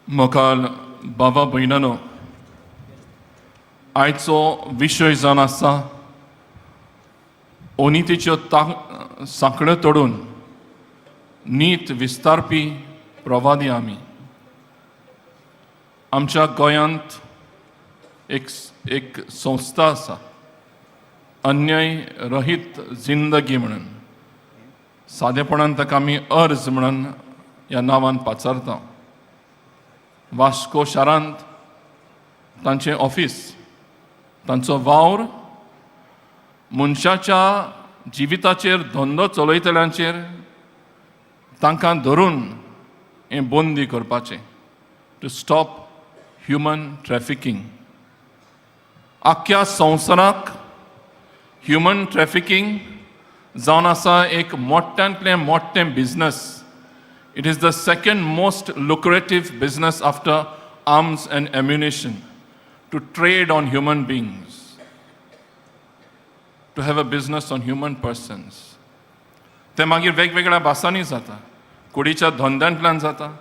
मोखाल बाबा भयणानो, आयचो विशय जावन आसा अनितीच्यो सांखण्यो तोडून नीत विस्तारपी प्रवादी आमी. आमच्या गोंयांत एक संस्था आसा, अन्याय रहित जिंदगी म्हणून. सादेपणान ताका आमी अर्ज म्हणून ह्या नांवान पाचारता. वास्को शारांत तांचें ऑफिस, तांचो वावर मनशाच्या जिविताचेर धंदो चलयतल्यांचेर तांकां धरून हें बंदी करपाचें, टू स्टॉप ह्युमन ट्रॅफिकींग. आख्ख्या संवसाराक ह्युमन ट्रॅफिकींग जावन आसा एक मोठ्यांतलें मोठ्ठें business. It is the second most lucrative business after arms and ammunition, to trade on human beings, to have a business on human persons. ते मागीर वेगवेगळ्या भासांनी जाता. कुडीच्या धंद्यांतल्यान जाता,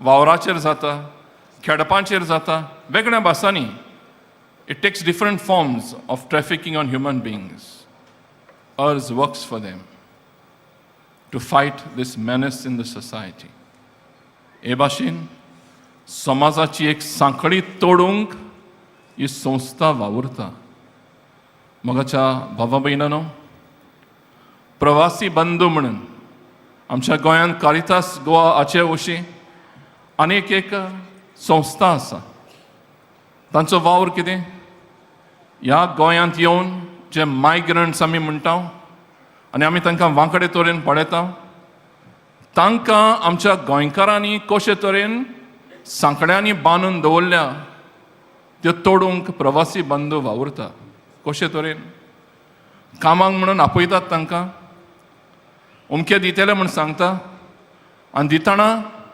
वावराचेर जाता, खेडपांचेर जाता, वेगळ्या भासांनी. It takes different forms of trafficking on human beings. URS works for them to fight this menace in the society. हे भाशेन समाजाची एक सांखळी तोडूंक ही संस्था वावुरता. मोगाच्या भावा भयणांनो, प्रवासी बंधू म्हणून आमच्या गोंयांत कारितास गोवा हाचे अशी आनीक एक संस्था आसा. तांचो वावर कितें? ह्या गोंयांत येवन जे मायग्रंट्स आमी म्हणटा आनी आमी तांकां वांकडे तरेन पळयता, तांकां आमच्या गोंयकारांनी कशे तरेन सांकड्यांनी बांदून दवरल्या त्यो तोडूंक प्रवासी बंधू वावुरता. कशे तरेन? कामाक म्हणून आपयतात तांकां, उमके दितेले म्हूण सांगता, आनी दितना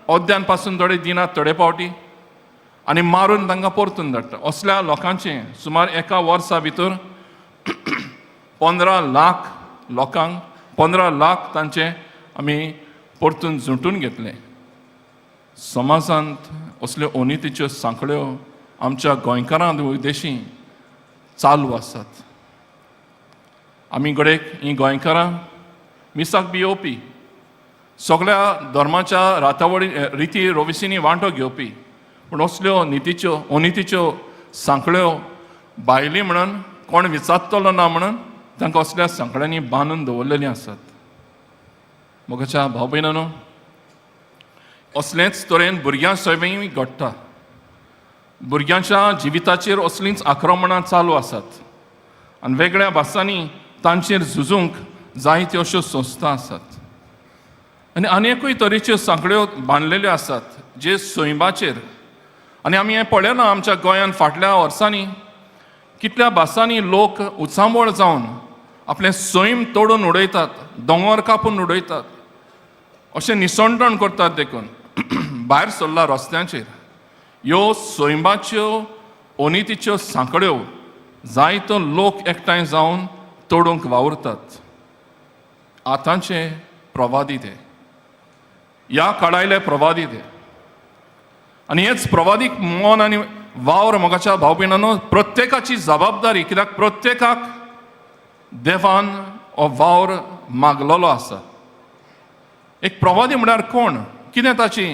ओद्यान पासून थोडे दिनात थोडे पावटी, आनी मारून तांकां परतून धाडटा. असल्या लोकांचें सुमार एका वर्सा भितर 15 लाख लोकांक 15 लाख तांचे आमी परतून जुंटून घेतले. समाजांत असल्यो अनितीच्यो सांखळ्यो आमच्या गोंयकारांत विदेशी चालू आसात. आमी गडेक हीं गोंयकारां मिसाक बी येवपी, सगळ्या धर्माच्या रातावळी रिती रोविसींनी वांटो घेवपी, पूण असल्यो अनितीच्यो सांखळ्यो भायली म्हणून कोण विचारतलो ना म्हणून तांकां असल्या सांखळ्यांनी बांदून दवरलेलीं आसात. मोगाच्या भाव भयणांनो, असलेंच तरेन भुरग्यां सयवेय घडटा. भुरग्यांच्या जिविताचेर असलींच आक्रमणां चालू आसात, आनी वेगळ्या भासांनी तांचेर झुजूंक जायत्यो अश्यो संस्था आसात. आनी आनेकूय तरेच्यो सांखळ्यो बांदलेल्यो आसात जे सैमाचेर. आनी आमी हें पळयलां आमच्या गोंयांत फाटल्या वर्सांनी कितल्या भासांनी लोक उचांबळ जावन आपलें सैम तोडून उडयतात, दोंगर कापून उडयतात, अशें निसंटण करतात. देखून भायर सरला रस्त्यांचेर ह्यो सैमाच्यो अनितीच्यो सांखळ्यो जायतो लोक एकठांय जावन तोडूंक वावुरतात. आतांचे प्रवादी ते, ह्या काळायले प्रवादी ते. आनी हेच प्रवादीक मोन आनी वावर मोगाच्या भाव भयणांनो प्रत्येकाची जबाबदारी. कित्याक प्रत्येकाक देवान हो वावर मागलेलो आसा. एक प्रवादी म्हळ्यार कोण? कितें ताची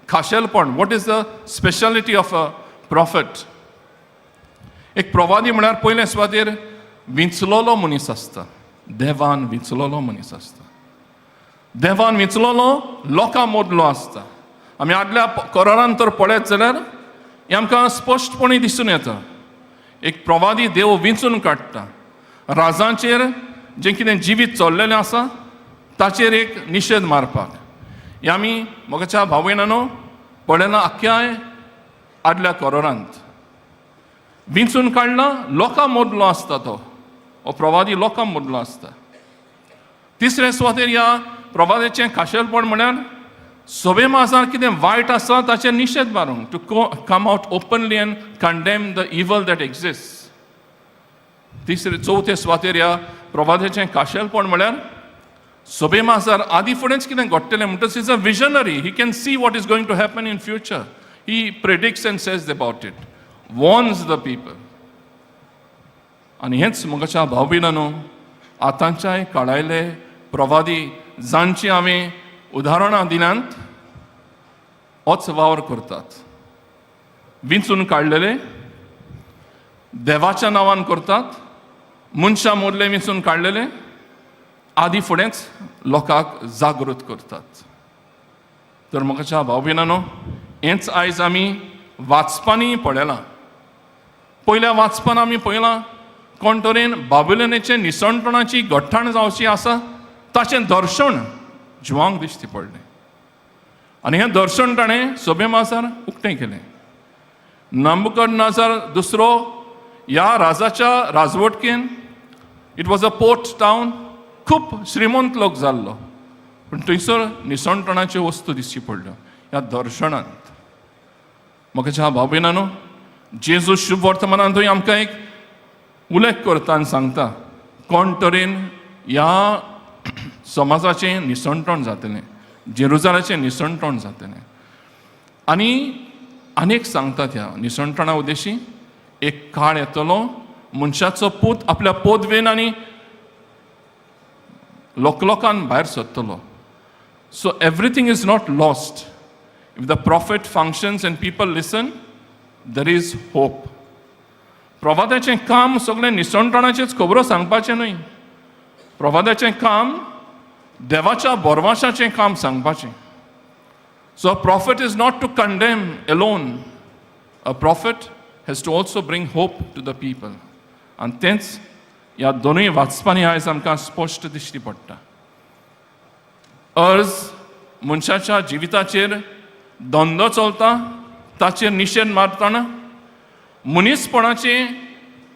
खाशेलपण? What is the speciality of a profit? एक प्रवादी म्हळ्यार पयले सुवातेर विंचलोलो मनीस आसता. देवान विंचलोलो मनीस आसता. देवान विंचलोलो लोकां मदलो आसता. आमी आदल्या कोरोनान तर पळयत जाल्यार हें आमकां स्पश्टपणी दिसून येता. एक प्रवादी देव विंचून काडटा. राजांचेर जें कितें जिवीत चल्लेलें आसा ताचेर एक निशेध मारपाक. हें आमी मोगाच्या भाव भयणांनो पळयलां आख्ख्या आदल्या कोरोनांत. विंचून काडला, लोकां मदलो आसता तो. हो प्रवादी लोकां मदलो आसता. तिसरे सुवातेर ह्या प्रवादीचें खाशेलपण म्हळ्यार सोबे माजार कितें वायट आसा ताचेर निशेध मारूंक, to come out openly and condemn the evil that exist. चवथे सुवातेर ह्या प्रवादीचें खाशेलपण म्हळ्यार सोबे माजार आदी फुडेंच कितें घडटलें म्हणटच is a visionary. He can see what is going to happen in future. He predicts and says about it, warns the people. आणि हेच मुगाच्या भाव भयणांनो, आतांच्याय काळायले प्रवादी जांची हांवें उदाहरणां दिल्यांत होच वावर करतात. विंचून काडलेले देवाच्या नांवान करतात, मनशां मोडले विंचून काडलेले आदी फुडेंच लोकांक जागृत करतात. तर मुगाच्या भाव भयणांनो, हेंच आयज आमी वाचपांनी पळयलां. पयल्या वाचपान आमी पळयलां कोण तरेन बाबिलोनाचे निसणपणाची घट्टाण जावची आसा ताचें दर्शण जिवांक दिश्टी पडलें. आनी हें दर्शण ताणें सोबे माजार उक्तें केलें. नबुकदनेझर दुसरो ह्या राजाच्या राजवटकेन it was a port town, खूब श्रीमंत लोक जाल्लो, पूण थंयसर निसणपणाच्यो वस्तू दिश्टी पडल्यो ह्या दर्शनांत. म्हाका भाव भयणांनो, जेजू शुभ वर्तमानांत थंय आमकां एक उल्लेख करता आनी सांगता कोण तरेन ह्या समाजाचें निसणपण जातलें, जेरुजालेचें निसणपण जातलें. आनी आनीक सांगतात ह्या निसणपणा उद्देशी एक काळ येतलो मनशाचो पूत आपल्या पोदवेन आनी लोकांन भायर सरतलो. So everything is not lost. If the prophet functions and people listen, there is hope. प्रवाद्याचें काम सगळें निसणपणाचेच खबरो सांगपाचें न्हय. प्रवाद्याचें काम देवाच्या बोरवाशाचें काम सांगपाचें. So a prophet is not to condemn alone. A prophet has to also bring hope to the people. And तेंच ह्या दोनूय वाचपांनी आयज आमकां स्पश्ट दिश्टी पडटा. अर्ज मनशाच्या जिविताचेर धंदो चलता, ताचेर निशेध मारतना मनीसपणाचें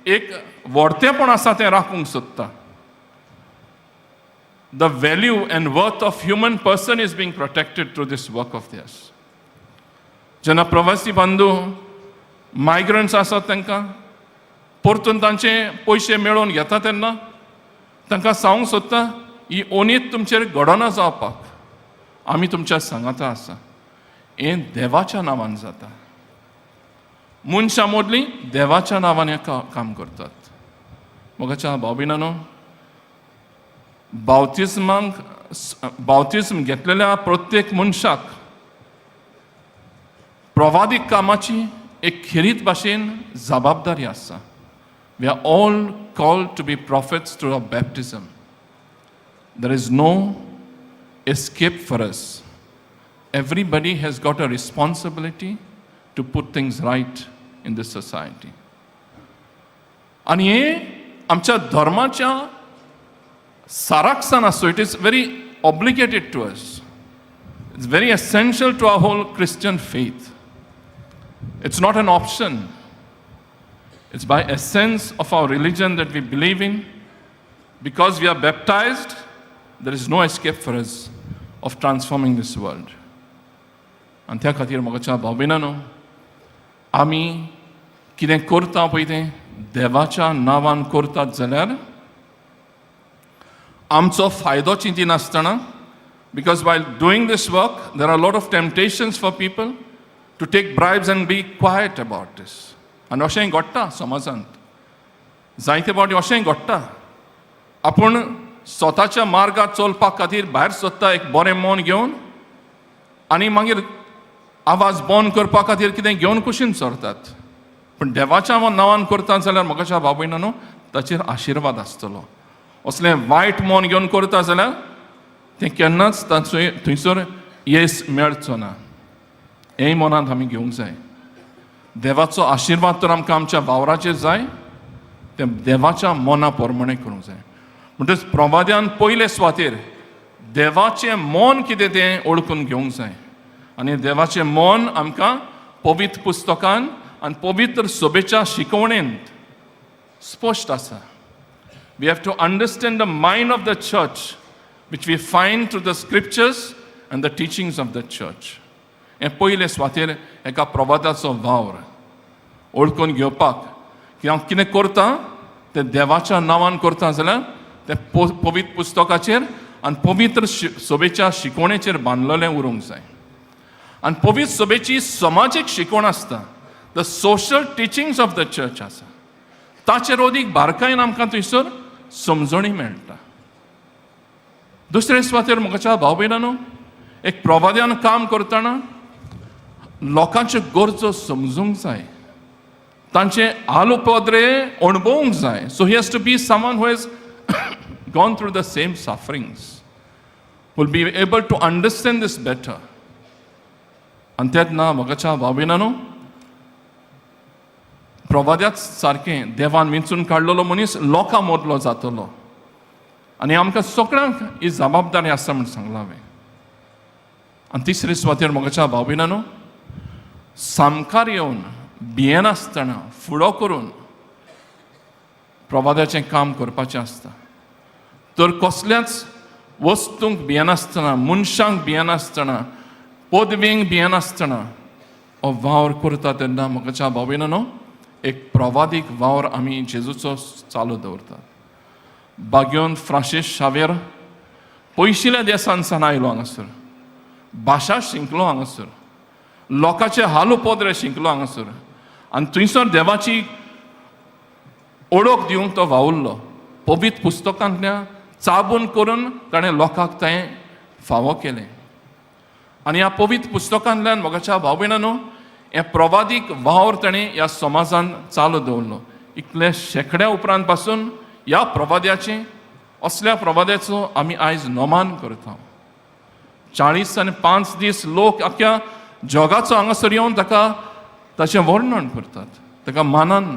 एक व्हडतेपण आसा तें राखूंक सोदता. The value and worth of human person is being protected through this work of theirs. जेन्ना प्रवासी बंधू मायग्रंट्स आसात तांकां परतून तांचे पयशे मेळोवन घेता तेन्ना तांकां सांगूंक सोदता ही ओनीत तुमचेर घडोना जावपाक आमी तुमच्या सांगाता आसा. हें देवाच्या नांवान जाता. मनशां मोडलीं देवाच्या नांवान हें काम करतात. मोगाच्या भाव भयणांनो, बावतिस्म घेतलेल्या प्रत्येक मनशाक प्रवादीक कामाची एक खेरीत भाशेन जबाबदारी आसा. We are all called to be prophets through our baptism. There is no escape for us. Everybody has got a responsibility to put things right in this society. आनी हें आमच्या धर्माच्या saraksan aso, it is very obligated to us. It's very essential to our whole Christian faith. It's not an option. It's by essence of our religion that we believe in. Because we are baptized, there is no escape for us of transforming this world. आनी त्या खातीर म्हाका भाव भयणांनो, आमी कितें करता पळय तें देवाच्या नांवान करतात जाल्यार आमचो फायदो चिंती नासतना, because while doing this work there are a lot of temptations for people to take bribes and be quiet about this. आनी अशें घडटा समाजांत, जायते फावटी अशेंय घडटा. आपूण स्वताच्या मार्गार चलपा खातीर भायर सरता एक बरें मन घेवन आनी मागीर आवाज बंद करपा खातीर कितें घेवन कुशीन सरतात. पूण देवाच्या नांवान करतात जाल्यार म्हाका भाव भयणांनो ताचेर आशिर्वाद आसतलो. असलें वायट मन घेवन करता जाल्यार तें केन्नाच थंयसर येस मेळचो ना. हेंय मनांत आमी घेवंक जाय. देवाचो आशिर्वाद तर आमकां आमच्या वावराचेर जाय, तें देवाच्या मना प्रमाणें करूंक जाय. म्हणटच प्रवाद्यान पयले सुवातेर देवाचें मन कितें तें ओळखून घेवंक जाय. आनी देवाचें मन आमकां पवित्र पुस्तकान आनी पवित्र सोबेच्या शिकवणेंत स्पश्ट आसा. We have to understand the mind of the church, which we find through the scriptures and the teachings of the church. हे पयले सुवातेर एका प्रवादाचो वावर ओळखून घेवपाक की हांव कितें करता तें देवाच्या नांवान करता जाल्यार तें पवित्र पुस्तकाचेर आनी पवित्र सोबेच्या शिकवणेचेर बांदलेलें उरूंक जाय. आनी पवित्र सभेची समाजीक शिकवण आसता, the social teachings of the church आसा, ताचेर अदीक बारकायेन आमकां थंयसर समजणी मेळटा. दुसरे सुवातेर म्हज्या भाव भयणांनो, एक प्रवाद्यान काम करतना लोकांच्यो गरजो समजूंक जाय, तांचे हाल उपद्रे अणभवूंक जाय. So he has to be someone who has gone through the same sufferings, will be able to understand this better. आनी तेन्ना म्हज्या भाव भयणांनो, प्रवाद्याच सारकें देवान वेंचून काडलेलो मनीस लोकां मदलो जातलो. आनी आमकां सगळ्यांक ही जबाबदारी आसा म्हूण सांगलां हांवें. आनी तिसरे सुवातेर म्हज्या भाव भयणांनो, सामकार येवन भियेनासतना फुडो करून प्रवाद्याचें काम करपाचें आसता. तर कसल्याच वस्तूंक भियेनासतना, मनशांक भियेनासतना, पदवेक भियेनासतना हो वावर करता तेन्ना म्हज्या भाव भयणांनो, एक प्रवादीक वावर आमी जेजूचो चालू दवरतात. बागेवन फ्रांसीस शावेर पयशिल्ल्या देशांसान आयलो हांगासर, भाशा शिंकलो हांगासर, लोकांचे हाल उपद्रे शिंकलो हांगासर, आनी थंयसर देवाची ओळख दिवंक तो वावुरलो. पवित्र पुस्तकांतल्या चाबून करून ताणें लोकांक तें फावो केलें. आनी ह्या पवित्र पुस्तकांतल्यान म्हज्या भाव भयणांनो, हे प्रवादीक वावर ताणें ह्या समाजान चालू दवरलो. इतले शेकड्या उपरांत पासून ह्या प्रवाद्याचें, असल्या प्रवाद्याचो आमी आयज नोमान करता. 45 दीस लोक आख्या जगाचो हांगासर येवन ताका ताचें वर्णन करतात, ताका मानान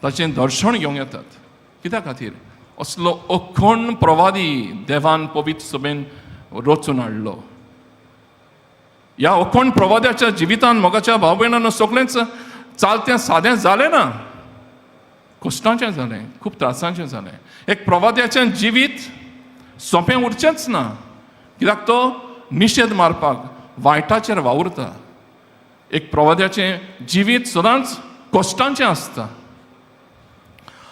ताचें दर्शन घेवंक येतात. कित्या खातीर? असलो अखंड प्रवादी देवान पवित्र सभेन रचून हाडलो. ह्या अखंड प्रवाद्याच्या जिवितान म्हज्या भाव भयणांनो सगळेंच चालतें सादें जालें ना, कश्टाचें जालें, खूब त्रासाचें जालें. एक प्रवाद्याचें जिवीत सोंपें उरचेंच ना, कित्याक तो निशेध मारपाक वायटाचेर वावुरता. एक प्रवाद्याचें जिवीत सदांच कश्टांचें आसता.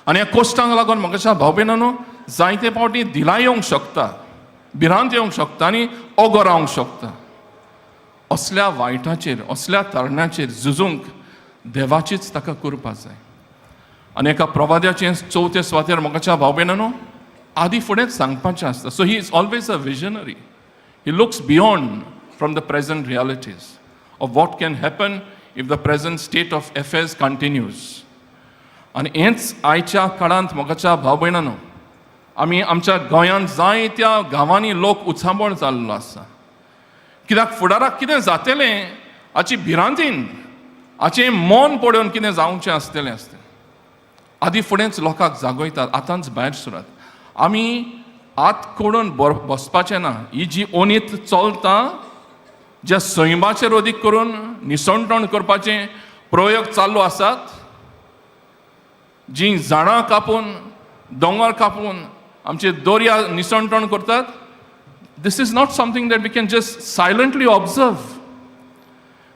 आनी ह्या कश्टांक लागून म्हज्या भाव भयणांनो जायते फावटी धिलाय येवंक शकता, भिरांत येवंक शकता आनी ओगो रावंक शकता. असल्या वायटाचेर, असल्या तरणाचेर झुजूंक देवाचीच ताका कृपा जाय. आनी एका प्रवाद्याचें 4थ्या सुवातेर म्हज्या भाव भयणांनो आदी फुडेंच सांगपाचें आसता. So he is always a visionary. He looks beyond from the present realities of what can happen if the present state of affairs continues. आनी हेंच आयच्या काळांत म्हज्या भाव भयणांनो आमी आमच्या गोंयांत जायत्या गांवांनी लोक उचाबळ जाल्लो आसा. कित्याक फुडाराक कितें जातलें हाची भिरांतीन, हाचें मन पळोवन कितें जावचें आसतलें आसता. आदी फुडेंच लोकांक जागयतात, आतांच भायर सरात. आमी आत कोडून बसपाचें ना. ही जी ओनीत चलता, ज्या सैमाचेर अदीक करून निसणटण करपाचे प्रयोग चालू आसात, जी झाडां कापून, दोंगर कापून आमचे दर्या निसणटण करतात, this is not something that we can just silently observe.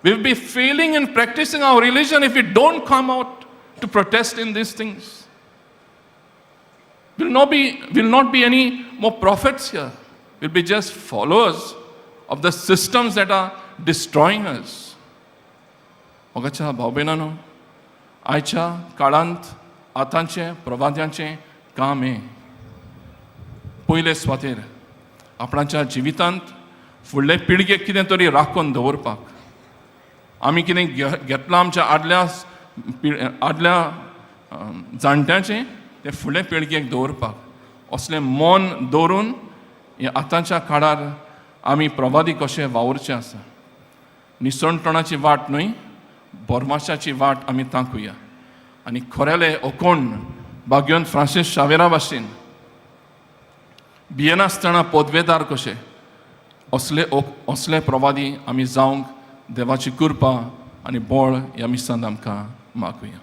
We will be failing in practicing our religion if we don't come out to protest in these things. Will not be any more prophets here. We'll be just followers of the systems that are destroying us. म्हज्या भाव भयणांनो, आयच्या काळांत आतांचें प्रवाद्यांचें काम हें पयले सुवातेर आपणाच्या जिवितांत फुडले पिळगेक कितें तरी राखून दवरपाक, आमी कितें घेतलां आमच्या आदल्या जाणट्याचें तें फुडले पिळगेक दवरपाक, असलें मन दवरून हे आतांच्या काळार आमी प्रवादी कशें वावरचें आसा. निसणटणाची वाट न्हय, बोरमाशाची वाट आमी तांकुया. आनी खरेले अखंड बागेवन फ्रांसीस शावेरा भाशेन भियेनासतना पदवेदार कशे असले प्रवादी आमी जावंक देवाची कृपा आनी बळ ह्या मिसांत आमकां मागुया.